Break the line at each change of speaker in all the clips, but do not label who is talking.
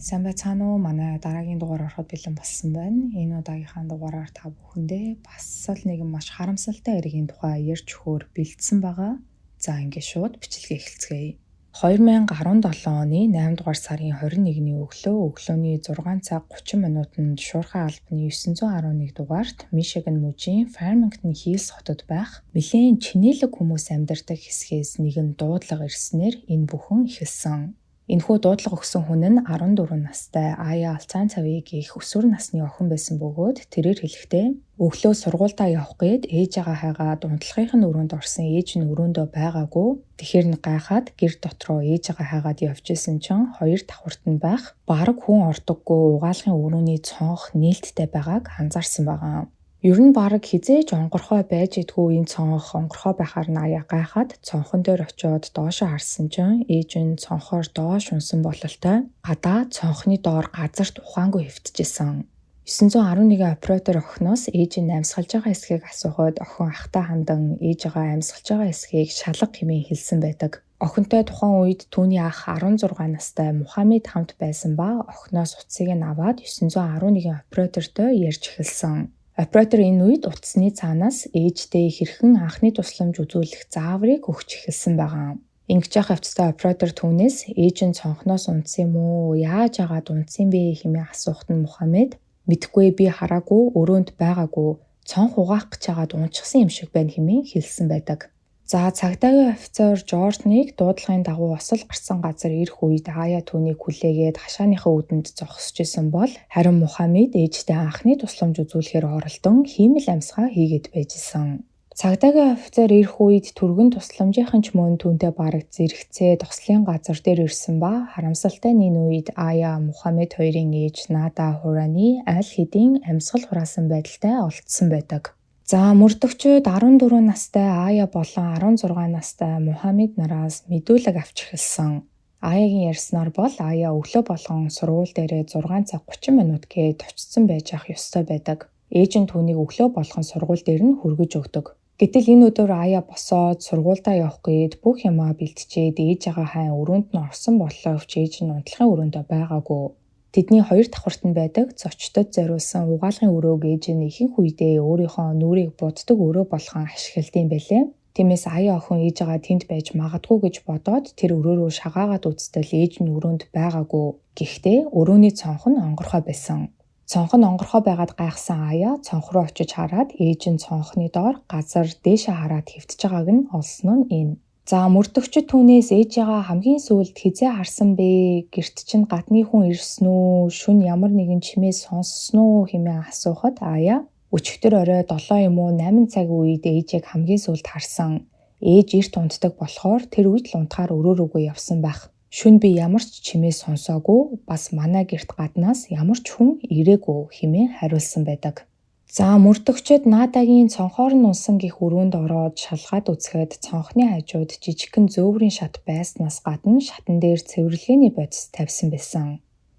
Сайн байцгаана уу? Манай дараагийн дугаар ороход бэлэн болсон байна. Энэ удаагийнхаа дугаараар та бүхэндээ бас л нэгэн маш харамсалтай иргэний тухай ярьж өгөхөөр бэлдсэн байгаа. За ингээд шууд бичлэгээ эхэлцгээе. 2017 оны 8 дугаар сарын 21-ний өглөөний 6 цаг 30 минутанд Шуурхай албаны 911 дугаарт Мишиган мужийн Farmington Hills хотод байх нэлээд чинэлэг хүмүүс амьдардаг хэсгээс нэгэн дуудлага ирснээр энэ бүхэн эхэлсэн. Энэхүү дуудлага өгсөн хүн нь 14 настай Ая Алцаанцавыг их өсвөр насны охин байсан бөгөөд тэрээр хэлэхдээ өглөө сургуультай явах гээд ээжээгээ хайгаад унтлагын өрөөнд орсон ээж нь өрөөндөө байгаагүй. Тэгэхэр нь гайхаад гэр дотроо ээжээгээ хайгаад явжсэн чинь хоёр давхарт нь байх бараг хүн ордоггүй угаалгын өрөөний цонх нээлттэй байгааг анзаарсан байгаа. Ер нь бараг хизээж онгорхой байж идгүй энэ цонх онгорхой байхаар нь Ая гайхаад цонхон дээр очиод доошоо харсан чинь ээж нь цонхоор доош унсан бололтой гадаа цонхны доор газарт ухаангүй хэвтчихсэн. 911 оператор охиноос ээж нь амьсгалж байгаа эсхийг асуухад охин ахтай хандан ээжигээ амьсгалж байгаа эсхийг шалга хэмээн хэлсэн байдаг. Охинтой тухайн үед түүний ах 16 настай Мухаммед хамт байсан ба охиноос утсыг нь аваад 911 оператортой ярьж эхэлсэн. Оператор энэ үед утасны цаанаас ээжтэй хэрхэн анхны тусламж үзүүлэх зааврыг өгч эхэлсэн байгаа. Ингэж явах явцдаа оператор түүнээс ээж нь цонхноос унтсан юм уу? Яаж агаад унтсан бэ хэмээн асуухад нь Мухаммед мэдгүй би хараагүй өрөөнд байгаагүй цонх угаах гэж хагаад унчихсан юм шиг байна хэмээн хэлсэн байдаг. За цагдаагийн офицер Жоржныг дуудлагын дагуу осол гарсан газар ирэх үед Ая түүнийг хүлээгээд хашааныхаа үүдэнд зогсож исэн бол харин Мухаммед ээжтэй анхны тусламж үзүүлэхээр оролдон хиймэл амьсгаа хийгээд байжсэн. Цагдаагийн офицер ирэх үед түргэн тусламжийнхан ч мөн түүнтэй бараг зэрэгцээ туслын газар дээр ирсэн ба харамсалтай нь энэ үед Ая Мухаммед хоёрын ээж Нада Хураны аль хэдийн амьсгал хураасан байдалтай олдсон байдаг. За мөрдөгчөд 14 настай Ая болон 16 настай Мухаммед нараас мэдүүлэг авч эхэлсэн. Аягийн ярьснаар бол Ая өглөө болгон сургууль дээрээ 6 цаг 30 минут гээд очсон байж ах ёстой байдаг. Ээж нь түүнийг өглөө болгон сургууль дээр нь хүргэж өгдөг. Гэтэл энэ өдөр Ая босоод сургуультаа явах гээд бүх юмаа бэлтжээд ээжээгээ хайн өрөөнд нь орсон боловч ээж нь унтлагын өрөөндөө байгаагүй. Тэдний хоёр давхарт нь байдаг зочдод зориулсан угаалгын өрөөг ээж нь ихэнх үедээ өөрийнхөө нүрийг буддаг өрөө болгон ашигладаг юм байлээ. Тиймээс Ая охин ээжээгээ тэнд байж магадгүй гэж бодоод тэр өрөө рүү шагаагаад үзтэл ээж нь өрөөнд байгаагүй. Гэхдээ өрөөний цонх нь онгорхой байсан. Цонх нь онгорхой байгаад гайхсан Ая цонх руу очиж хараад ээж нь цонхны доор газар дээшээ хараад хэвтэж байгааг нь олсон нь энэ. За мөрдөгчд түүнээс ээжээгээ хамгийн сүүлд хизээ харсан бэ? Гэрт чинь гадны хүн ирсэн үү? Шүн ямар нэгэн чимээ сонссон уу хэмээн асуухад Ая өчигдөр орой 7 юм уу 8 цагийн үед ээжийг хамгийн сүүлд харсан. Ээж эрт унтдаг болохоор тэр үед л унтахаар өрөө рүүгээ явсан байх. Шүн би ямар ч чимээ сонсоогүй, бас манай гэрт гаднаас ямар ч хүн ирээгүй хэмээн хариулсан байдаг. За мөрдөгчд Надагийн цонхоор нь унсан гих өрөөнд ороод шалгаад үзэхэд цонхны хажууд жижигхэн зөөврийн шат байснаас гадна шатан дээр цэвэрлэгээний бодис тавьсан байсан.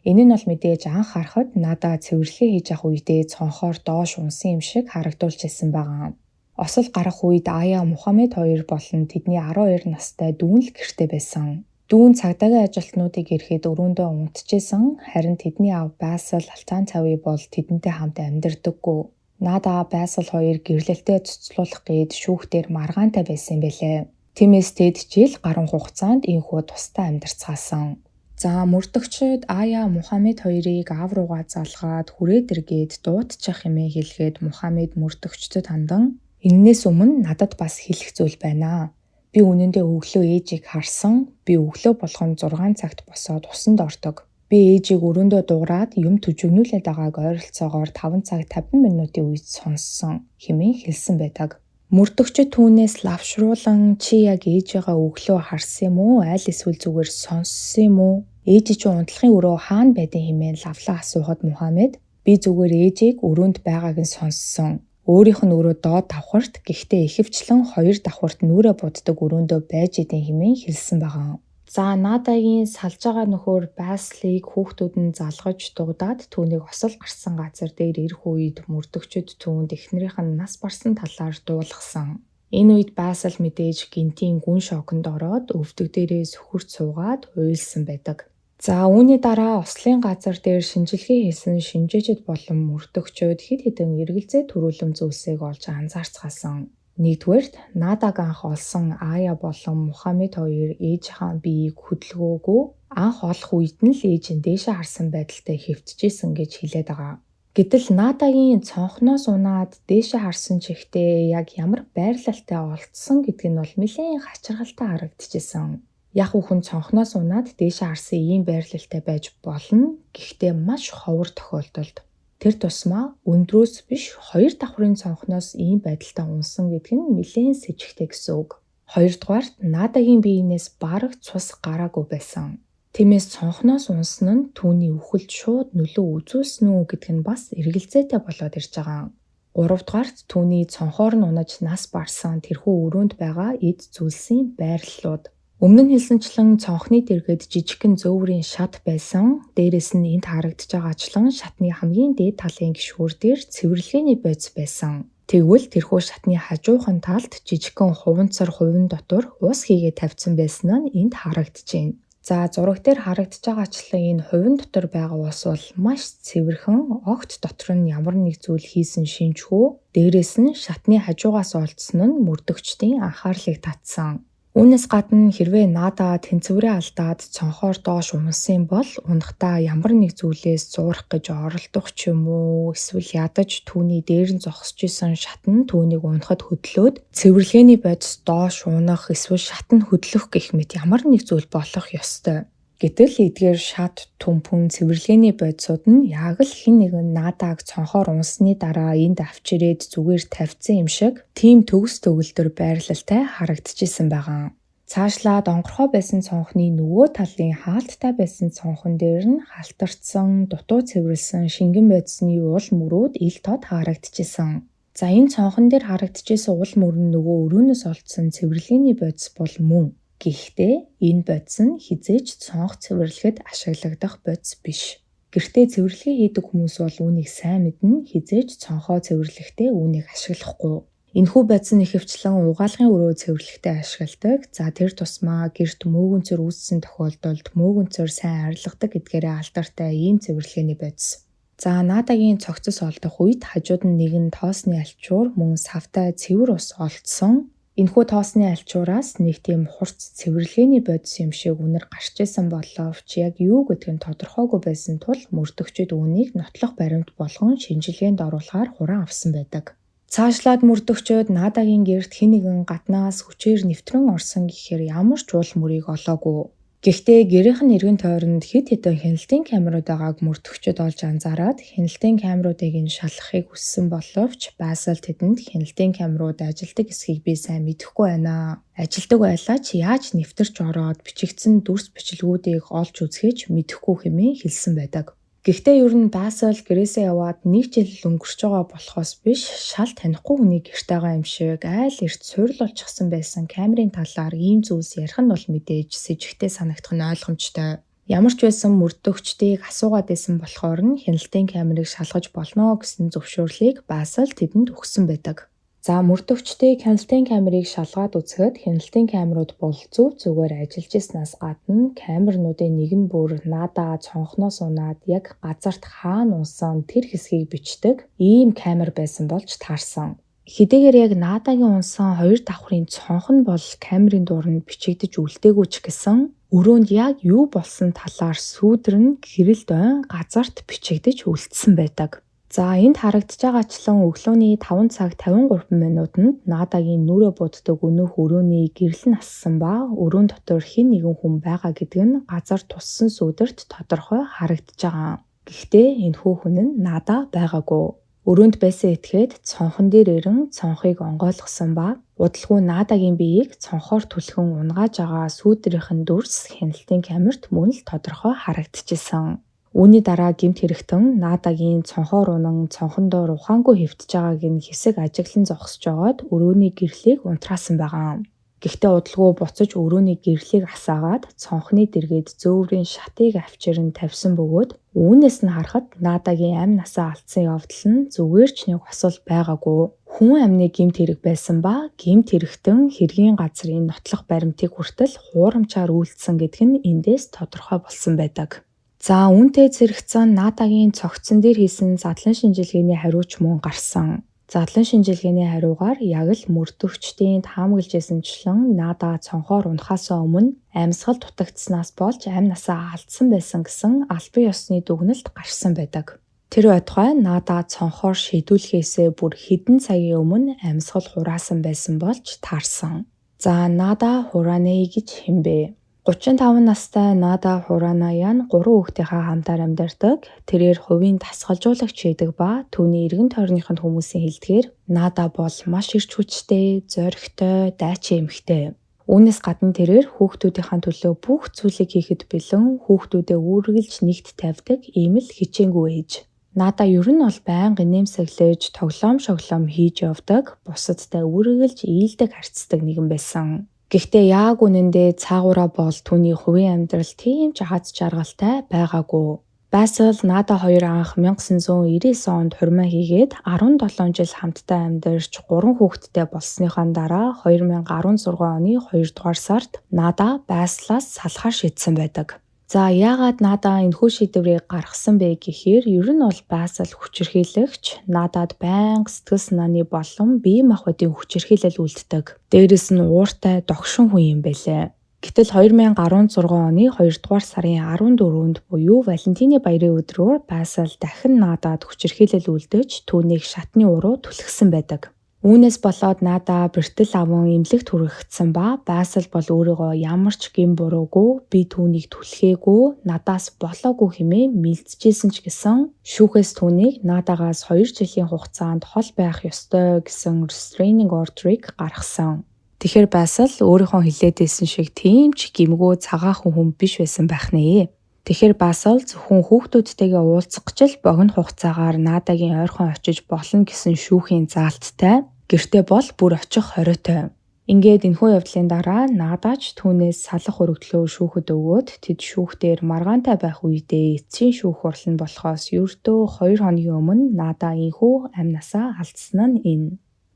Энэ нь бол мэдээж анх харахад Нада цэвэрлэгээ хийж явах үедээ цонхоор доош унсан юм шиг харагдуулж ирсэн байгаа. Осол гарах үед Ая Мухаммед хоёр болон тэдний 12 настай дүүн л гэртээ байсан. Дүүн цагдаагийн ажилтнуудыг ирэхэд өрөөндөө унтжсэн, харин тэдний аав Байсал Алцаанцави бол тэдэнтэй хамт амьдардаггүй. Нада Байсал хоёр гэрлэлтэд цуцлуулах гээд шүүхтэр маргаантай байсан байлээ. Тиймээс тэд жил гаруй хугацаанд энэхүү тустай амьдарцгаасан. За мөрдөгчд Ая Мухаммед хоёрыг аав руугаа залгаад хүрээд иргээд дуудчих хэмээн хэлгээд Мухаммед мөрдөгчдөд хандан "Эннээс өмнө надад бас хэлэх зүйл байна. Би үнэндээ өглөө ээжийг харсан. Би өглөө болгон 6 цагт босоод усанд ордог. Би ээжийг өрөөндөө дуурайад юм түжигнүүлээд байгааг ойролцоогоор 5 цаг 50 минутын үед сонссон" хэмээн хэлсэн байдаг. Мөрдөгчд түүнээс лавшруулан "Чи яг ээжигээ өглөө харсан юм уу? Аль эсвэл зүгээр сонссон юм уу? Ээж чи унтлагын өрөө хаана байдэн" хэмээн лавлаа асуухад Мухаммед "Би зүгээр ээжийг өрөөнд байгааг нь сонссон. Өөрийнх нь өрөө доод давхарт, гэхдээ ихэвчлэн 2 давхарт нүрэ буддаг өрөөндөө байж идэн" хэмээн хэлсэн байгаа. За Надагийн салж байгаа нөхөр Байслыг хүүхдүүд нь залгаж дугдаад түүнийг осол гарсан газар дээр ирэх үед мөрдөгчд түүнд эхнэрийнх нь нас барсан талаар дуулгасан. Энэ үед Байсал мэдээж гинтийн гүн шоконд ороод өвдөг дээрээ сөхөрт суугаад уйлсан байдаг. За үүний дараа ослын газар дээр шинжилгээ хийсэн шинжээчид болон мөрдөгчид хэд хэдэн эргэлзээ төрүүлэм зүйлсийг олж анзаарцгаасан. Нэгдүгээрт Надаг анх олсон Ая болон Мухаммед хоёр ээжийнхээ биеийг хөдөлгөөгүй анх олох үед нь л ээж нь дээшээ харсан байдалтай хэвтжижсэн гэж хэлээд байгаа. Гэтэл Надагийн цонхноос унаад дээшээ харсан чихтээ яг ямар байрлалтай олдсон гэдг нь бол нэлээд хачирхалтай харагдчихсэн. Яг хүн цонхноос унаад дээшээ харсан ийм байрлалтай байж болно. Гэхдээ маш ховор тохиолдолд. Тэр тусмаа өндрөөс биш 2 давхрын цонхноос ийм байдалтай унсан гэдэг нь нэлээд сэжигтэй гэсэн үг. Хоёрдугаарт Надагийн биенээс бараг цус гараагүй байсан. Тиймээс цонхноос унсан нь түүний үхэлд шууд нөлөө үзүүлсэн үү гэдэг нь бас эргэлзээтэй болоод ирж байгаа. Гуравдугаарт түүний цонхоор нь унаж нас барсан тэрхүү өрөөнд байгаа эд зүйлсийн байрлалууд. Өмнө нь хэлсэнчлэн цонхны дэргэд жижигхэн зөөврийн шат байсан. Дээрээс нь энд харагдаж байгаачлан шатны хамгийн дээд талын гишүүр дээр цэвэрлэгээний бодис байсан. Тэгвэл тэрхүү шатны хажуухан талд жижигхэн хуванцар хувин дотор ус хийгээ тавьсан байсан нь энд харагдаж байна. За зураг дээр харагдаж байгаачлан энэ хувин дотор байгаа ус бол маш цэвэрхэн, огт дотор нь ямар нэг зүйл хийсэн шинжгүй. Дээрээс нь шатны хажуугаас олдсон нь мөрдөгчдийн анхаарлыг татсан. Үүнээс гадна хэрвээ Нада тэнцвэрээ алдаад цонхоор доош унасан бол унахдаа ямар нэг зүйлээс зуурах гэж оролдох ч юм уу эсвэл ядаж түүний дээр нь зогсож исэн шатн түүнийг унахад хөдлөөд цэвэрлэгээний бодис доош унах эсвэл шатн хөдлөх гэх мэт ямар нэг зүйл болох ёстой. Гэтэл эдгээр шат, түмпэн, цэвэрлэгээний бодисууд нь яг л хэн нэгэн Надаг цонхоор унсны дараа энд авчирээд зүгээр тавьсан юм шиг тийм төгс төгөлдөр байрлалтай харагдчихсэн байгаа. Цаашлаад онгорхой байсан цонхны нөгөө талын хаалттай байсан цонхон дээр нь халтарцсан, дутуу цэвэрлсэн шингэн бодисны уул мөрүүд ил тод харагдчихсэн. За энэ цонхон дээр харагдчихсэн уул мөр нь нөгөө өрөөнөөс олдсон цэвэрлэгээний бодис бол мөн. Гэхдээ энэ бодис нь хизээж цонх цэвэрлэхэд ашиглагдах бодис биш. Гэртээ цэвэрлэгээ хийдэг хүмүүс бол үүнийг сайн мэднэ, хизээж цонхоо цэвэрлэхдээ үүнийг ашиглахгүй. Энэхүү бодис нь ихэвчлэн угаалгын өрөө цэвэрлэхдээ ашигладаг. За тэр тусмаа гэрт мөөгөнцөр үүссэн тохиолдолд мөөгөнцөр сайн арилгадаг гэдгээрээ алдартай ийм цэвэрлэгээний бодис. За Надагийн цогцос олдох үед хажууд нь нэгэн тоосны альчуур мөн савтай цэвэр ус олдсон. Энэхүү тоосны альчуураас нэг тийм хурц цэвэрлэгээний бодис юм шиг үнэр гарч исэн боловч яг юу гэдг нь тодорхойгүй байсан тул мөрдөгчид үүнийг нотлох баримт болгон шинжилгээнд оруулахаар хуран авсан байдаг. Цаашлаад мөрдөгчид Надагийн гэрт хэн нэгэн гаднаас хүчээр нэвтрэн орсон гэхээр ямар ч уул мөрийг олоогүй. Гэхдээ гэрийнхэн эргэн тойронд хэд хэдэн хяналтын камерууд байгааг мөрдөгчид олж анзаараад хяналтын камеруудыг нь шалгахыг хүссэн боловч Басал тэдэнд хяналтын камерууд ажилдаг эсхийг би сайн мэдэхгүй байна. Ажилдаг байлаа ч яаж нэвтэрч ороод бичигдсэн дүрс бичлэгүүдийг олж үзэхэж мэдэхгүй хэмээн хэлсэн байдаг. Гэхдээ ер нь Басал гэрээсээ яваад 1 жил өнгөрч байгаа болохоос биш шал танихгүй хүний гэрт байгаа юм шиг айл эрт суйрлуулчихсан байсан камерын талаар ийм зүйлс ярих нь бол мэдээж сэжигтэй санагдах нь ойлгомжтой. Ямар ч байсан мөрдөгчдийг асуугаад байсан болохоор нь хяналтын камерыг шалгаж болно гэсэн зөвшөөрлийг Басал тэдэнд өгсөн байдаг. За мөрдөгчдийг хяналтын камерыг шалгаад үзэхэд хяналтын камерууд бол зөв зүгээр ажиллаж ирснээс гадна камернуудын нэг нь бүр Нада цонхноос унаад яг газарт хаана унсан тэр хэсгийг бичдэг ийм камер байсан болж таарсан. Хэдийгээр яг Надагийн унсан 2 давхрын цонх нь бол камерын дууранд бичигдэж үлдээгүй ч гэсэн өрөөнд яг юу болсон талаар сүүдэр нь гэрэлд ойн газарт бичигдэж үлдсэн байдаг. За энд харагдаж байгаачлан өглөөний 5 цаг 53 минутанд Надагийн нүрэ буддаг өнөөх өрөөний гэрэл нь ассан ба өрөөнд дотор хэн нэгэн хүн байгаа гэдэг нь газар туссан сүүдэрт тодорхой харагдаж байгаа. Гэхдээ энэхүү хүн нь Нада байгаагүй. Өрөөнд байсан этгээд цонхон дээр ирэн цонхыг онгойлгосон ба удалгүй Надагийн биеийг цонхоор түлхэн унгааж байгаа сүүдрийнхэн дүрс хяналтын камерт мөн л тодорхой харагдчихсан. Үүний дараа гэмт хэрэгтэн Надагийн цонхоор унан цонхон доор ухаангүй хэвтэж байгааг нь хэсэг ажиглан зогсож байгаад өрөөний гэрлийг унтраасан байгаа. Гэхдээ удалгүй буцаж өрөөний гэрлийг асаагаад цонхны дэргэд зөөврийн шатыг авчирн тавьсан бөгөөд үүнээс нь харахад Надагийн амь насаа алдсан явдал нь зүгээр ч нэг осол байгаагүй. Хүн амны гэмт хэрэг байсан ба гэмт хэрэгтэн хэргийн газрын нотлох баримтыг хүртэл хуурамчаар үйлдсэн гэдг нь эндээс тодорхой болсон байдаг. За үүнтэй зэрэгцэн Надагийн цогцсон дээр хийсэн задлан шинжилгээний хариуч мөн гарсан. Задлан шинжилгээний хариугаар яг л мөрдөгчдийн таамаглажсэнчлэн Нада цонхоор унахаасаа өмнө амьсгал дутагдсанаас болж амь насаа алдсан байсан гэсэн албан ёсны дүгнэлт гарсан байдаг. Тэр байтугай Нада цонхоор шийдүүлэхээсээ бүр хэдэн цагийн өмнө амьсгал хураасан байсан болж таарсан. За Нада Хураней гэж хэн бэ? 35 настай Нада Хуранаян 3 хүүхдийнхээ хамтаар амьдардаг. Тэрээр хувийн дасгалжуулагч байдаг ба түүний эргэн тойрныхын хүмүүсийн хэлдгээр Нада бол маш эрч хүчтэй, зоригтой, дайчин эмэгтэй. Үүнээс гадна тэрээр хүүхдүүдийнхээ төлөө бүх зүйлийг хийхэд бэлэн хүүхдүүдээ үүргэлж нэгт тавьдаг ийм л хичээнгүй ээж. Нада ер нь бол байнга нэмсэглэж, тоглоом шоглоом хийж явдаг, бусадтай үргэлж ийдэг харьцдаг нэгэн байсан. Гэхдээ яг үнэндээ цаагаараа бол түүний хувийн амьдрал тийм ч аз жаргалтай байгаагүй. Байсал Нада хоёр анх 1999 онд хурмаа хийгээд 17 жил хамтдаа амьдарч 3 хүүхэдтэй болсныхаа дараа 2016 оны 2 дугаар сард Нада Байслаас салахаар шийдсэн байдаг. За яагаад Нада энэхүү шийдвэрийг гаргасан бэ гэхээр ер нь бол Байсал хүчирхийлэгч Надад байнга сэтгэл санааны болон бие махбодын хүчирхийлэл үлддэг. Дээрээс нь ууртай догшин хүн юм байлээ. Гэтэл 2016 оны 2 дугаар сарын 14-нд буюу Валентины баярын өдрөөр Байсал дахин Надад хүчирхийлэл үлдэж түүнийг шатны уруу түлхсэн байдаг. Үүнээс болоод Нада бэртэл аван эмнэлэгт хүргэгдсэн ба Байсал бол өөрийгөө ямар ч гэм буруугүй би түүнийг түлхээгүй надаас болоогүй хэмээн мэлцэжсэн ч гэсэн шүүхээс түүнийг Надагаас 2 жилийн хугацаанд хол байх ёстой гэсэн restraining order-ыг гаргасан. Тэгэхээр Байсал өөрийнхөө хэлээдсэн шиг тийм ч гэмгүй цагаахан хүн биш байсан байх нэ. Тэгэхээр Байсал зөвхөн хүүхдүүдтэйгээ уулзах гэж л богино хугацаагаар Надагийн ойрхон очиж болно гэсэн шүүхийн заалттай. Гэртээ бол бүр очих хориотой. Ингээд энэхүү явдлын дараа Надаач түүнээс салах өргөдлөө шүүхэд өгөөд тэд шүүхтээр маргаантай байх үедээ эцсийн шүүх хурал нь болохоос ердөө 2 хоногийн өмнө Нада энэхүү амь насаа алдсан нь энэ.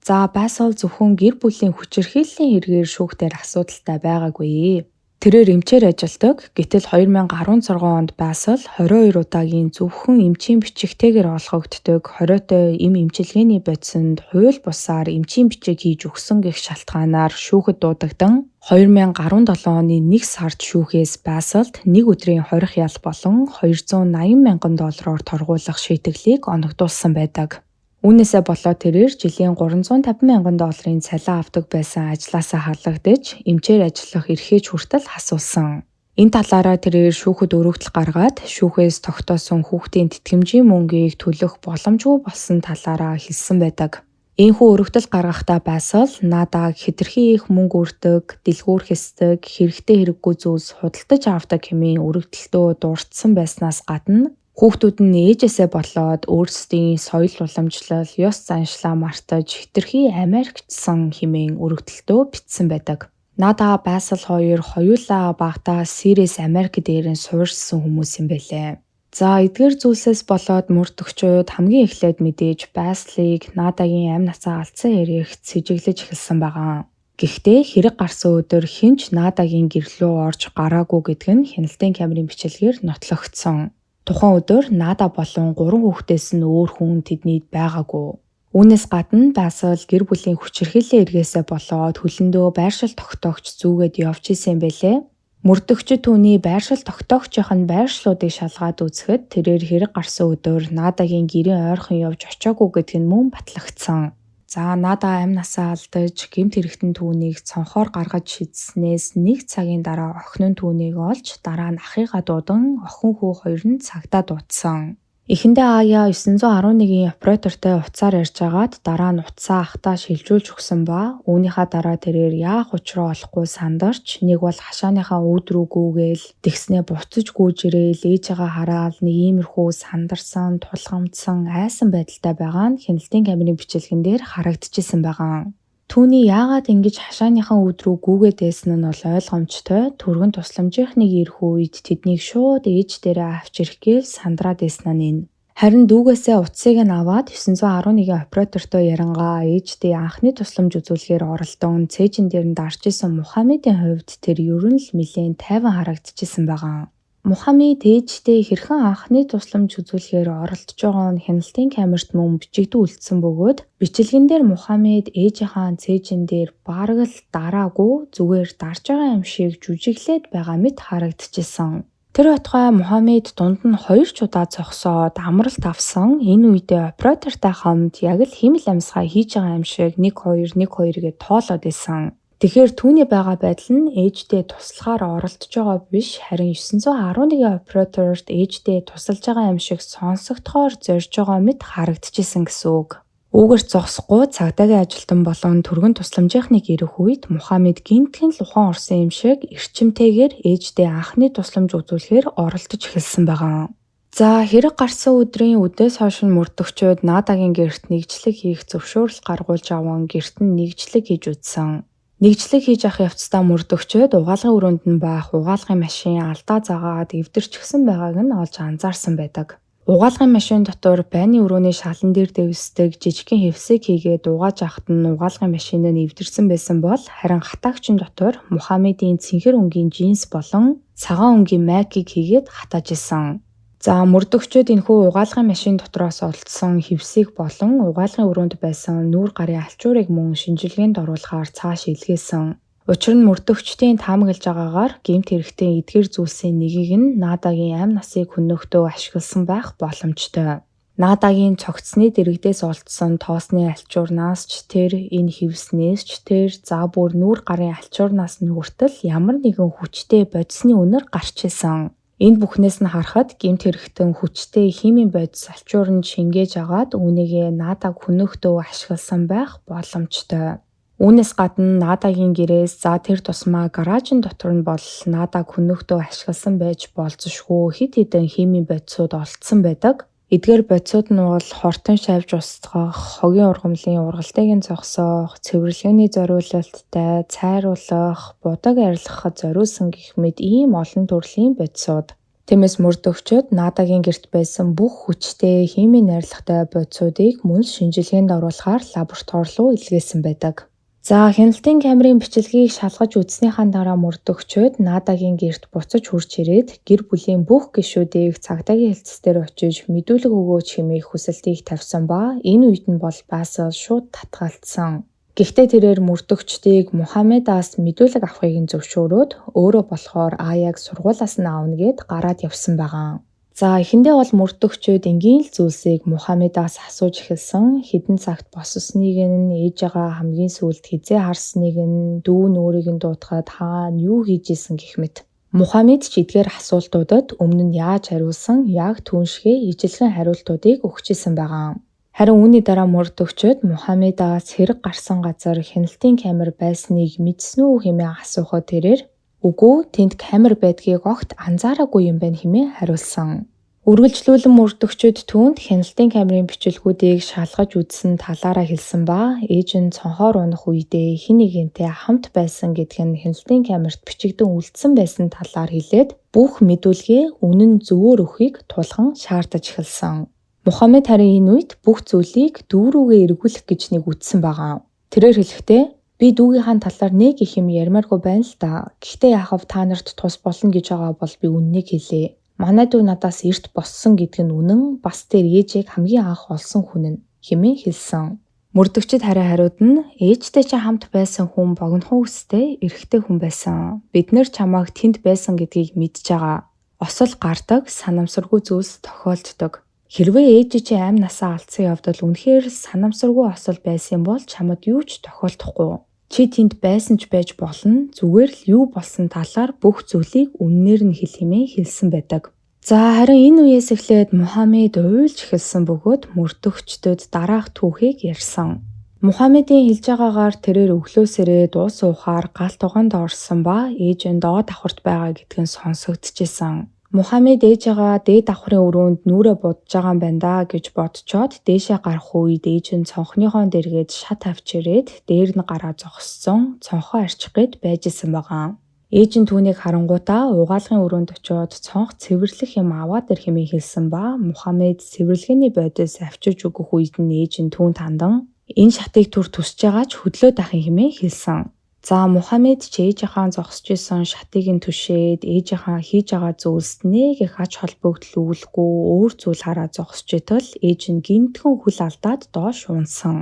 За Байсал зөвхөн гэр бүлийн хүчирхийллийн хэрэгээр шүүхтээр асуудалтай байгаагүй. Тэрээр эмчээр ажилладаг. Гэтэл 2016 онд Байсал 22 удаагийн зөвхөн эмчийн бичигтэйгээр олгогддог хориотой эм эмчилгээний бодисонд хууль бусаар эмчийн бичиг хийж өгсөн гэх шалтгаанаар шүүхэд дуудагдан 2017 оны 1 сард шүүхээс Байсалд 1 өдрийн хорих ял болон $280,000 торгуулах шийтгэлийг оногдуулсан байдаг. Үүнээсээ болоод тэрээр жилийн $350,000 цалин авдаг байсан ажлаасаа халагдаж эмчээр ажиллах эрхээч хүртэл асуусан. Энэ талаараа тэрээр шүүхэд өргөдөл гаргаад шүүхээс тогтоосон хүүхдийн тэтгэмжийн мөнгийг төлөх боломжгүй болсон талаараа хэлсэн байдаг. Ийхүү өргөдөл гаргахдаа Байсал Надаг хэтэрхий их мөнгө өртөг, дэлгүүрх эсдэг, хэрэгтэй хэрэггүй зүйлс худалдаж авдаг хэмээн өргөдөлтөө дурдсан байснаас гадна хүүхдүүд нь ээжээсээ болоод өөрсдийн соёл уламжлал, ёс заншлаа мартаж хэтэрхий Америкчсан хэмээн өргөдөлтөө бичсэн байдаг. Нада Байсал хоёр хоёулаа багтаа Сириус Америк дээрэн суурьшсан хүмүүс юм байлээ. За эдгээр зүйлсээс болоод мөрдөгчүүд хамгийн эхлээд мэдээж Байслыг Надагийн амь насаа алдсан яригт сэжиглэж эхэлсэн байгаа. Гэхдээ хэрэг гарсан өдөр хинч Надагийн гэрлөө орж гараагүй гэдг нь хяналтын камерын бичлэгээр нотлогдсон. Тухайн өдөр Нада болон 3 хүүхдээс нь өөр хүн тэднийд байгаагүй. Үүнээс гадна Байсал гэр бүлийн хүчирхийллийн эргээсээ болоод хөлөндөө байршил тогтоогч зүүгээд явж исэн байлээ. Мөрдөгчид түүний байршил тогтоогчийнх нь байршлуудыг шалгаад үзэхэд тэрээр хэрэг гарсан өдөр Надагийн гэрийн ойрхон явж очиагүй гэдг нь мөн батлагдсан. За Нада амь насаа алдаж гэмт хэрэгтэн түүнийг цонхоор гаргаж шидснээс 1 цагийн дараа охин нь түүнийг олж дараа нь ахыгаа дуудан охин хүү хоёр нь цагдаа дуудсан. Эхэндээ Ая 911-ийн оператортой утсаар ярьжгаад дараа нь утсаа ахтаа шилжүүлж өгсөн ба үүнийхээ дараа тэрээр яах учраа олохгүй сандарч нэг бол хашааныхаа өөдрөө гүүгээл тэгснээ буцаж гүйж ирээл ээжигээ хараад нэг иймэрхүү сандарсан тулгамдсан айсан байдалтай байгаа нь хяналтын камерын бичлэгэн дээр харагдчихсан байгаа. Түүний яагаад ингэж хашааныхан үүд рүү гүүгээд байсан нь бол ойлгомжтой. Түргэн тусламжийнхныг ирэх үед тэднийг шууд ээж дээрээ авч ирэх гээл сандраад байснаа нэн. Харин дүүгээсээ утсыг нь аваад 911 оператортой ярангаа ээждээ анхны тусламж үзүүлэхээр оролдон цээжин дээр нь дарж исэн Мухаммедийн хувьд тэр ер нь л нэлээд тайван харагдчихсан байгаа. Мухаммед ээждээ хэрхэн анхны тусламж үзүүлэхээр оролдож байгаа нь хяналтын камерт мөн бичигдэн үлдсэн бөгөөд бичлэгэн дээр Мухаммед ээжийнхаа цээжин дээр бараг л дараагүй зүгээр дарж байгаа юм шиг жүжиглээд байгаа мэт харагдчихсан. Тэр байтугай Мухаммед дунд нь 2 удаа зогсоод амралт авсан. Энэ үедээ оператортай хамт яг л химэл амьсгаа хийж байгаа юм шиг 1 2 1 2 гэж тоолоод байсан. Тэгэхээр түүний байгаа байдал нь ээждээ туслахаар оролдож байгаа биш, харин 911 операторт ээждээ тусалж байгаа юм шиг сонсогдохоор зорж байгаа мэт харагдчихсан гэсэн үг. Үүгээр зогсохгүй цагдаагийн ажилтан болон түргэн тусламжийнхныг ирэх үед Мухаммед гинтхэн л ухаан орсон юм шиг эрчимтэйгээр ээждээ анхны тусламж үзүүлэхээр оролдож эхэлсэн байгаа. За хэрэг гарсан өдрийн үдээс хойш мөрдөгчөөд Надагийн гэрт нэгжлэг хийх зөвшөөрөл гаргуулж аван гэрт нь нэгжлэг хийж үзсэн. Нэгжлэг хийж авах явцдаа мөрдөгчөөд угаалгын өрөөнд нь байх угаалгын машин алдаа заагаад эвдэрчихсэн байгааг нь олж анзаарсан байдаг. Угаалгын машин дотор байрны өрөөний шалан дээр дэвсдэг жижигхэн хэвсэг хийгээд угааж авахт нь угаалгын машин нь эвдэрсэн байсан бол харин хатаагчин дотор Мухаммедийн цэнхэр өнгийн джинс болон цагаан өнгийн майкийг хийгээд хатааж исэн. За мөрдөгчөөд энэхүү угаалгын машин дотроос олдсон хэвсэг болон угаалгын өрөөнд байсан нүүр гарын алчуурыг мөн шинжилгээнд оруулахаар цааш илгээсэн. Учир нь мөрдөгчдийн таамаглаж байгаагаар гэмт хэрэгтээ эдгээр зүйлсийн нэгийг нь Надагийн амь насыг хөнөөхтөө ашигласан байх боломжтой. Надагийн цогцсны дэрэгдээс олдсон тоосны алчуурнаас ч тэр энэ хэвснээс ч тэр за бүр нүүр гарын алчуурнаас нь хүртэл ямар нэгэн хүчтэй бодисны үнэр гарч исэн. Энд бүхнээс нь харахад гэмт хэрэгтэн хүчтэй химийн бодис алчууранд шингээж агаад үүнийгээ Надаг хөнөөхтөө ашигласан байх боломжтой. Үүнээс гадна Надагийн гэрээс за тэр тусмаа гаражин дотор нь бол Надаг хөнөөхтөө ашигласан байж болзошгүй хэд хэдэн химийн бодисууд олдсон байдаг. Эдгээр бодисууд нь бол хортон шавж устгах, хогийн ургамлын ургалтыг нь зогсоох, цэвэрлэгээний зориулалттай цайруулах, будаг арилгахад зориулсан гэх мэт ийм олон төрлийн бодисууд. Тиймээс мөрдөгчөөд Надагийн гэрт байсан бүх хүчтэй химийн арилгатай бодисуудыг мөн шинжилгээнд оруулахаар лаборатори руу илгээсэн байдаг. За хяналтын камерын бичлэгийг шалгаж үзснийхаа дараа мөрдөгчөөд Надагийн гэрт буцаж хурж ирээд гэр бүлийн бүх гишүүдийг цагдаагийн хэлцээс дээр очиж мэдүүлэг өгөөч хэмээх хүсэлтийг тавьсан ба энэ үед нь бол Басил шууд татгаалтсан. Гэхдээ тэрээр мөрдөгчдийг Мухаммедаас мэдүүлэг авахыг нь зөвшөөрөөд өөрөө болохоор Аяг сургуулиас нь аавна гэд гараад явсан байгаа. За эхэндээ бол мөрдөгчөөд энгийн л зүйлсийг Мухаммедаас асууж эхэлсэн. Хэдэн цагт боссныг нь ээжээгээ хамгийн сүүлд хизээ харсныг нь дүү нөөрийг нь дуудахад хаана юу хийж исэн гэх мэт. Мухаммед ч эдгээр асуултуудад өмнө нь яаж хариулсан яг түүншгээ ижилхэн хариултуудыг өгч исэн байгаа. Харин үүний дараа мөрдөгчөөд Мухаммедаас хэрэг гарсан газар хяналтын камер байсныг мэдсэн үү хэмээн асуухад тэрээр үгүй тэнд камер байдгийг огт анзаараагүй юм байна хэмээн хариулсан. Үргэлжлүүлэн мөрдөгчөөд түүнд хяналтын камерын бичлэгүүдийг шалгаж үзсэн талаараа хэлсэн ба ээж нь цонхоор унах үедээ хэн нэгэнтэй хамт байсан гэдг нь хяналтын камерт бичигдэн үлдсэн байсан талаар хэлээд бүх мэдүүлгээ үнэн зөвөөр өгөхийг тулхан шаардаж эхэлсэн. Мухаммед харин энэ үед бүх зүйлийг дүү рүүгээ эргүүлэх гэж нэг үтсэн байгаа. Тэрээр хэлэхдээ би дүүгийнхаа талаар нэг их юм ярмааргүй байна л да. Гэхдээ яахав та нарт тус болно гэж байгаа бол би үннийг хэлье. Манай дүү надаас эрт боссон гэдг нь үнэн, бас тэр ээжийг хамгийн анх олсон хүн нь хэмээн хэлсэн. Мөрдөгчд хариуд нь ээжтэй чи хамт байсан хүн богинохон үстэй эрэгтэй хүн байсан. Бид нэр чамайг тэнд байсан гэдгийг мэдж байгаа. Осол гардаг, санамсаргүй зүйлс тохиолддог. Хэрвээ ээж чи амь насаа алдсан явдал үнэхээр санамсаргүй осол байсан бол чамд юу ч тохиолдохгүй. Чи тэнд байсан ч байж болно. Зүгээр л юу болсон талаар бүх зүйлийг үннээр нь хэл хэмээн хэлсэн байдаг. За харин энэ үеэс эхлээд Мухаммед уйлж эхэлсэн бөгөөд мөрдөгчдөд дараах түүхийг ярьсан. Мухаммедийн хэлж байгаагаар тэрээр өглөөсөрөө дуус уухаар гал тугаанд орсон ба ээж нь доод давхарт байгаа гэдг нь сонсогдчихсэн. Мухаммед ээжээгээ дээд давхрын өрөөнд нүрээ будж байгаа юм байна да гэж бодцоод дээшээ гарах үед ээж нь цонхныхоо дэргээд шат авч ирээд дээр нь гараа зогссон цонхоо арчих гээд байж исэн байгаа. Ээж нь түүнийг харангуйтаа угаалгын өрөөнд очиод цонх цэвэрлэх юм аваад ир хэмээн хэлсэн ба Мухаммед цэвэрлэгээний бодис авчирж өгөх үед нь ээж нь түүнд хандан энэ шатыг түр тусч байгаа ч хөдлөөд ахын хэмээн хэлсэн. За Мухаммед ч ээжийнхаа зогсож исэн шатыг нь түшээд ээжийнхаа хийж байгаа зүйлс нэг их ач холбогдол өгүүлэхгүй өөр зүйл хараад зогсож итэл ээж нь гинтхэн хүл алдаад доош унсан.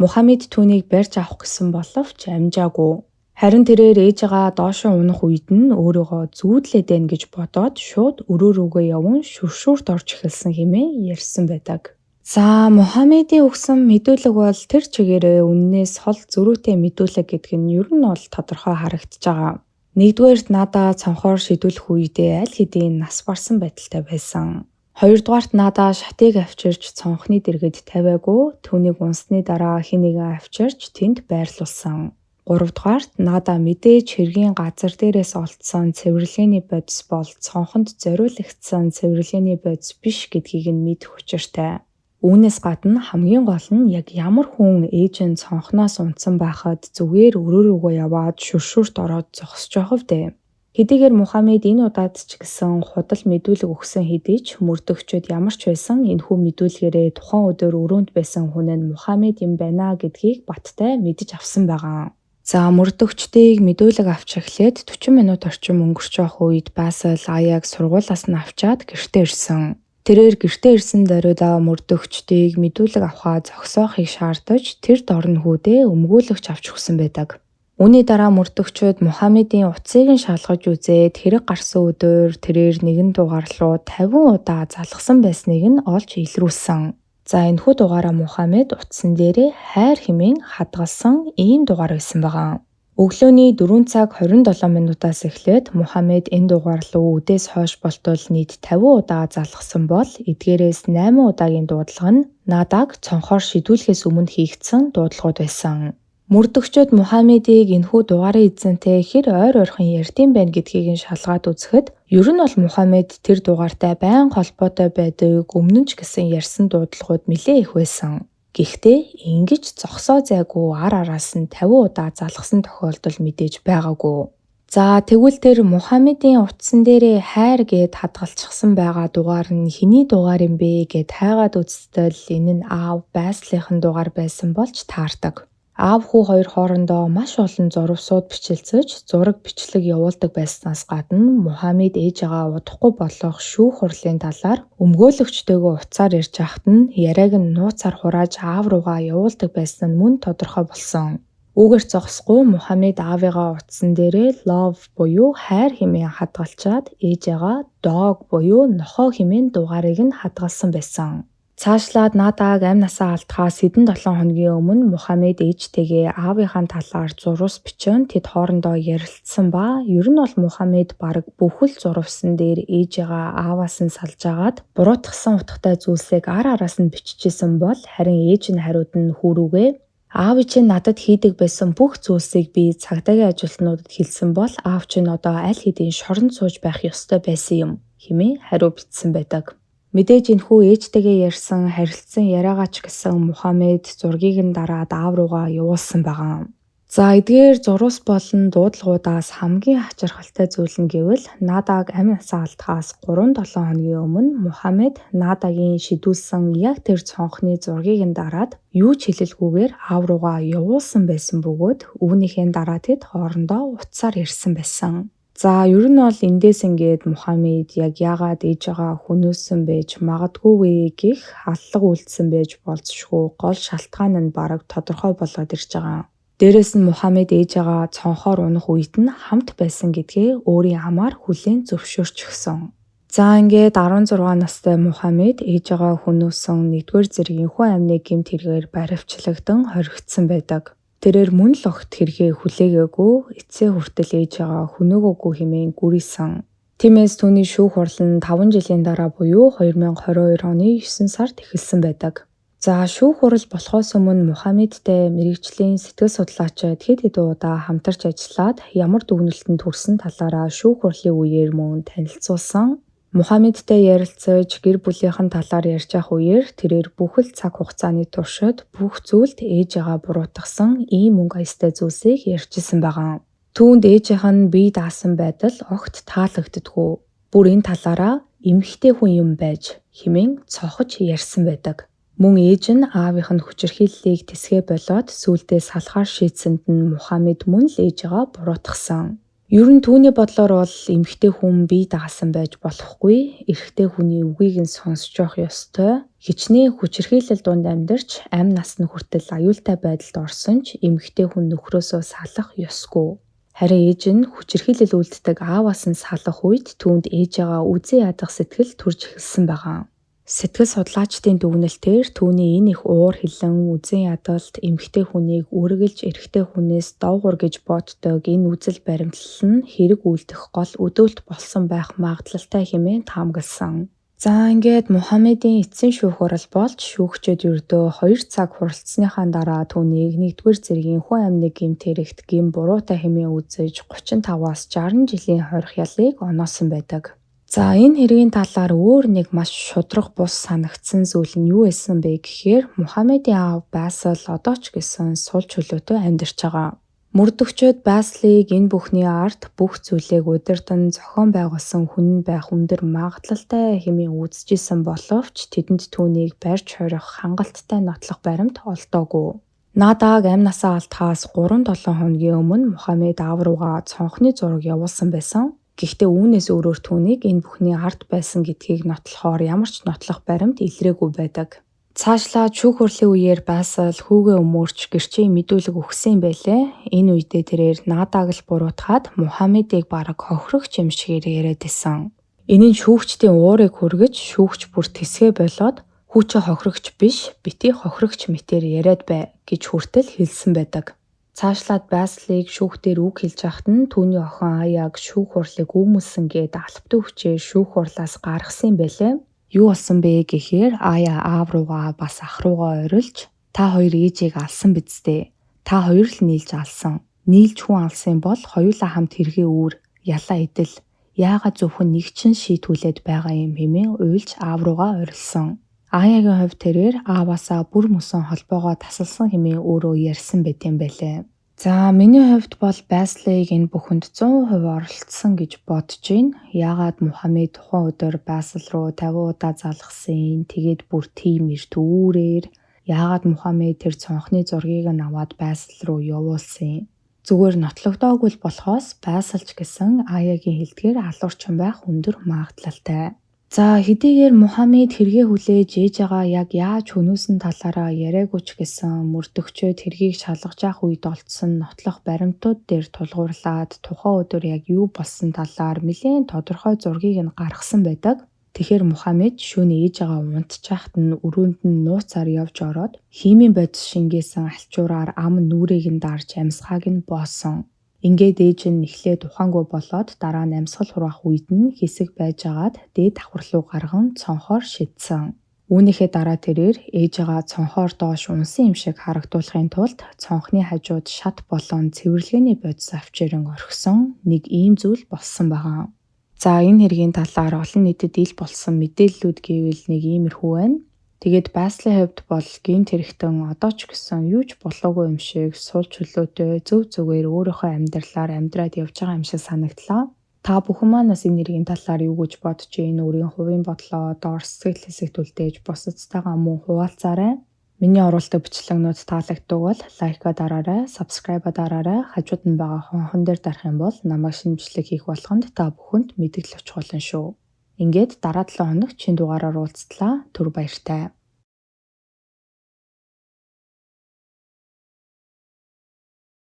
Мухаммед түүнийг барьж авах гэсэн боловч амжаагүй. Харин тэрээр ээжээгээ доошоо унах үед нь өөрийгөө зүүдлээд байна гэж бодоод шууд өрөө рүүгээ яван шүршүүрт орж эхэлсэн хэмээн ярьсан байдаг. За Мухаммедийн өгсөн мэдүүлэг бол тэр чигээрээ үннээс хол зөрүүтэй мэдүүлэг гэдэг нь ер нь бол тодорхой харагдаж байгаа. Нэгдүгээрт надаа цонхоор шидүүлэх үедээ аль хэдийн нас барсан байдалтай байсан. Хоёрдугаарт надаа шатыг авчирч цонхны дэргэд тавиагүй түүнийг унсны дараа хэн нэгэн авчирч тэнд байрлуулсан. Гуравдугаарт надаа мэдээж хэргийн газар дээрээс олдсон цэвэрлэгээний бодис бол цонхонд зориулагдсан цэвэрлэгээний бодис биш гэдгийг нь мэдэх учиртай. Үүнээс гадна хамгийн гол нь яг ямар хүн ээж нь цонхноос унтсан байхад зүгээр өрөө рүүгээ яваад шүршүүрт ороод зогсож байгаа вдэ. Хэдийгээр Мухаммед энэ удаад ч гэсэн худал мэдүүлэг өгсөн хэдий ч мөрдөгчөд ямар ч байсан энэхүү мэдүүлгээрээ тухайн өдөр өрөөнд байсан хүн нь Мухаммед юм байна гэдгийг баттай мэдэж авсан байгаа. За мөрдөгчдийг мэдүүлэг авч эхлээд 40 минут орчим өнгөрч байх үед Басил Аяг сургуулиас нь авчаад гэртээ ирсэн. Тэрээр гэртээ ирсэн даруйдаа мөрдөгчдийг мэдүүлэг авахаа зогсоохыг шаардаж тэр дорнохүүдээ өмгөөлөгч авч өгсөн байдаг. Үүний дараа мөрдөгчид Мухаммедийн утсыг нь шалгаж үзээд хэрэг гарсан өдөр тэрээр нэгэн дугаар руу 50 удаа залгсан байсныг нь олж илрүүлсэн. За энэхүү дугаараа Мухаммед утсан дээрээ хайр хэмээн хадгалсан ийм дугаар байсан байгаа. Өглөөний 4 цаг 27 минутаас эхлээд Мухаммед энэ дугаар руу үдээс хойш болтол нийт 50 удаа залгасан бол эдгээрээс 8 удаагийн дуудлага нь надаг цонхоор шидүүлэхээс өмнө хийгдсэн дуудлагууд байсан. Мөрдөгчид Мухаммедийг энэхүү дугаарын эзэнтэй хэр ойр ойрхон ярьдсан байна гэдгийг нь шалгаад үзэхэд ер нь бол Мухаммед тэр дугаартай байнга холбоотой байдаг өмнө нь ч гэсэн ярьсан дуудлагууд нэлээ их байсан. Гэхдээ ингэж зогсоо зайгүй араас нь 50 удаа залгасан тохиолдол мэдээж байгаагүй. За тэгвэл тэр Мухаммедийн утсан дээрээ хайр гэд хадгалчихсан байгаа дугаар нь хэний дугаар юм бэ гэд хайгаад үзтэл энэ нь аав Байслийнхэн дугаар байсан болж таардаг. Аав хүү хоёр хоорондоо маш олон зурвсууд бичилцэж зураг бичлэг явуулдаг байснаас гадна Мухаммед ээжээгээ удахгүй болох шүүх хурлын талаар өмгөөлөгчтэйгээ уцаар ярьж байхад нь яриаг нь нууцаар хурааж аав руугаа явуулдаг байсан нь мөн тодорхой болсон. Үүгээр зогсохгүй Мухаммед аавыгаа утсан дээрээ love буюу хайр хэмээн хадгалчаад ээжээгээ dog буюу нохоо хэмээн дугаарыг нь хадгалсан байсан. Цаашлаад надаг амь насаа алдахаас хэдэн 7 хоногийн өмнө Мухаммед ээжтэйгээ аавынхаа талаар зурвас бичэн тэд хоорондоо ярилцсан ба ер нь бол Мухаммед бараг бүхэл зурвасан дээр ээжээгээ ааваас нь салж агаад буруутгасан утгатай зүйлсийг араас нь биччихсэн бол харин ээж нь хариуд нь хөрүүгээ аав чинь надад хийдэг байсан бүх зүйлсийг би цагдаагийн ажилтнуудад хэлсэн бол аав чинь одоо аль хэдийн шоронд сууж байх ёстой байсан юм хэмээн хариу бичсэн байдаг. Мэдээж энэхүү ээжтэйгээ ярьсан харилцсан яриагаа ч гэсэн Мухаммед зургийг нь дараад аав руугаа явуулсан байгаа. За эдгээр зурвас болон дуудлагуудаас хамгийн хачирхалтай зүйл нь гэвэл надаг амь насаа алдахаас 3-7 хоногийн өмнө Мухаммед надагийн шидүүлсэн яг тэр цонхны зургийг нь дараад юу ч хэлэлгүйгээр аав руугаа явуулсан байсан бөгөөд үүнийхээ дараа тэд хоорондоо уцаар ярьсан байсан. За ер нь бол эндээс ингээд Мухаммед яг яагаад ээжээгээ хүнөөсөн байж магадгүй вэ гэх аллах үлдсэн байж болзошгүй гол шалтгаан нь бараг тодорхой болоод ирж байгаа. Дээрээс нь Мухаммед ээжээгээ цонхоор унах үед нь хамт байсан гэдгээ өөрийн амаар хүлээн зөвшөөрчихсөн. За ингээд 16 настай Мухаммед ээжээгээ хүнөөсөн 1-р зэргийн хүн амны гэмт хэрэгээр баривчлагдан хоригдсон байдаг. Тэрээр мөн л огт хэрэгээ хүлээгээгүй эцсээ хүртэл ээжээгээ хүнөөгөөгүй хэмээн гүрийсэн. Тиймээс түүний шүүх хурал нь 5 жилийн дараа буюу 2022 оны 9 сард эхэлсэн байдаг. За шүүх хурал болохоос өмнө Мухаммедтэй мэрэгжлийн сэтгэл судлаачид хэд хэдэн удаа хамтарч ажиллаад ямар дүгнэлтэнд хүрсэн талаараа шүүх хурлын үеэр мөн танилцуулсан. Мухаммедтэй ярилцаж гэр бүлийнхэн талаар ярьж явах үеэр тэрээр бүхэл цаг хугацааны туршид бүх зүйлд ээжээгээ буруутгасан ийм мөнгө аястай зүйлсийг ярьжсэн байгаа. Түүнд ээжийнх нь бие даасан байдал огт таалагддаггүй. Бүр энэ талаараа эмэгтэй хүн юм байж хэмээн цохож ярьсан байдаг. Мөн ээж нь аавынх нь хүчирхийллийг тэсгээ болоод сүүлдээ салахаар шийдсэнд нь Мухаммед мөн л ээжээгээ буруутгасан. Ер нь түүний бодлоор бол эмэгтэй хүн бие даасан байж болохгүй, эрэгтэй хүний үгийг нь сонсож явах ёстой. Хичнээн хүчирхийлэл дунд амьдарч амь насны хүртэл аюултай байдалд орсон ч эмэгтэй хүн нөхрөөсөө салах ёсгүй. Харин ээж нь хүчирхийлэл үйлддэг ааваас нь салах үед түүнд ээжээгээ үзэн ядах сэтгэл төрж эхэлсэн байгаа. Сэтгэл судлаачдын дүгнэлтээр түүний энэ их уур хилэн үзэн ядалт эмэгтэй хүнийг үргэлж эрэгтэй хүнээс доогуур гэж боддог энэ үзэл баримтлал нь хэрэг үйлдэх гол өдөөлт болсон байх магадлалтай хэмээн таамагласан. За ингээд Мухаммедийн эцсийн шүүх хурал болж шүүгчид ердөө 2 цаг хуралдсаныхаа дараа түүнийг 1-р зэргийн хүн амны гэмт хэрэгт гэм буруутай хэмээн үзэж 35-аас 60 жилийн хорих ялыг оноосон байдаг. За энэ хэргийн талаар өөр нэг маш шудраг бус санагдсан зүйл нь юу байсан бэ гэхээр Мухаммедийн аав Байсал одоо ч гэсэн сул чөлөөтэй амьдарч байгаа. Мөрдөгчөд Байслыг энэ бүхний ард бүх зүйлийг удирдан зохион байгуулсан хүн байх өндөр магадлалтай хэмээн үзэжсэн боловч тэдэнд түүнийг барьж хорих хангалттай нотлох баримт олдоогүй. Надаг амь насаа алдахаас 3-7 хоногийн өмнө Мухаммед аав руугаа цонхны зураг явуулсан байсан. Гэхдээ үүнээс өөрөөр түүнийг энэ бүхний ард байсан гэдгийг нотлохоор ямар ч нотлох баримт илрээгүй байдаг. Цаашлаад шүүх хурлын үеэр Байсал хүүгээ өмөрч гэрчийн мэдүүлэг өгсөн байлээ. Энэ үедээ тэрээр Надаг л буруутгаад Мухаммедийг бараг хохирогч юм шиг яриад байсан. Энэ нь шүүгчдийн уурыг хүргэж шүүгч бүр тэсгээ болоод хүүчээ хохирогч биш, битгий хохирогч мэтээр яриад бай гэж хүртэл хэлсэн байдаг. Цаашлаад Байслыг шүүхтээр үг хэлж байхад нь түүний охин Аяаг шүүх хурлыг үүмэлсэн гээд албатай хүчээр шүүх хурлаас гаргасан байлээ. Юу болсон бэ гэхээр Ая аав руугаа бас ах руугаа орилж та хоёр ээжийг алсан биз дээ. Та хоёр л нийлж алсан. Нийлж хүн алсан бол хоёулаа хамт хэрэгээ үүр, ялаа идэл. Яагаад зөвхөн нэг чинь шийтгүүлээд байгаа юм хэмээн уйлж аав руугаа орилсон. Аягийн хувьд тэрээр ааваасаа бүр мөсөн холбоогоо тасалсан хэмээн өөрөө ярьсан байт юм байлээ. За миний хувьд бол Байслыг энэ бүхэнд 100% оролцсон гэж бодож байна. Яагаад Мухаммед тухайн өдөр Байсал руу 50 удаа залгасан. Тэгээд бүр тийм эрт үүрээр яагаад Мухаммед тэр цонхны зургийг нь аваад Байсал руу явуулсан. Зүгээр нотлогдоогүй л болохоос Байсалч гэсэн Аягийн хэлдгээр алуурчин байх өндөр магадлалтай. За хэдийгээр Мухаммед хэрэгээ хүлээж ээжээгээ яг яаж хөнөөсөн талаараа яриаггүй ч гэсэн мөрдөгчөд хэргийг шалгаж явах үед олдсон нотлох баримтууд дээр тулгуурлаад тухайн өдөр яг юу болсон талаар нэлээд тодорхой зургийг нь гаргасан байдаг. Тэгэхээр Мухаммед шөнө ээжээгээ унтчихад нь өрөөнд нь нууцаар явж ороод химийн бодис шингээсэн алчуураар ам нүрийг нь дарж амьсгааг нь боосон. Ингээд ээж нь эхлээд ухаангүй болоод дараа нь амьсгал хураах үед нь хэсэг байжгаад дээд давхар руу гарган цонхоор шидсэн. Үүнийхээ дараа тэрээр ээжээгээ цонхоор доош унсан юм шиг харагдуулахын тулд цонхны хажууд шат болон цэвэрлэгээний бодис авчиран орхисон нэг ийм зүйл болсон байгаа. За энэ хэргийн талаар олон нийтэд ил болсон мэдээллүүд гэвэл нэг иймэрхүү байна. Тэгээд Байслын хувьд бол гэмт хэрэгтэн одоо ч гэсэн юу ч болоогүй юм шиг сул чөлөөтэй зөв зүгээр өөрийнхөө амьдралаар амьдраад явж байгаа юм шиг санагдлаа. Та бүхэн маань бас энэ хэргийн талаар юу гэж бодож байна? Өөрийн хувийн бодлоо доор сэтгэл хэсэгт үлдээж бусадтайгаа мөн хуваалцаарай. Миний оруулдаг бичлэгнүүд таалагддаг бол лайка дараарай, сабскрайба дараарай. Хажууд нь байгаа хонхон дээр дарах юм бол намайг шинжлэх хийх болгонд та бүхэнд мэдээлэл очих болно шүү. Ингээд дараа 7 хоног чин дугаараар уулзтлаа. Түр баяртай.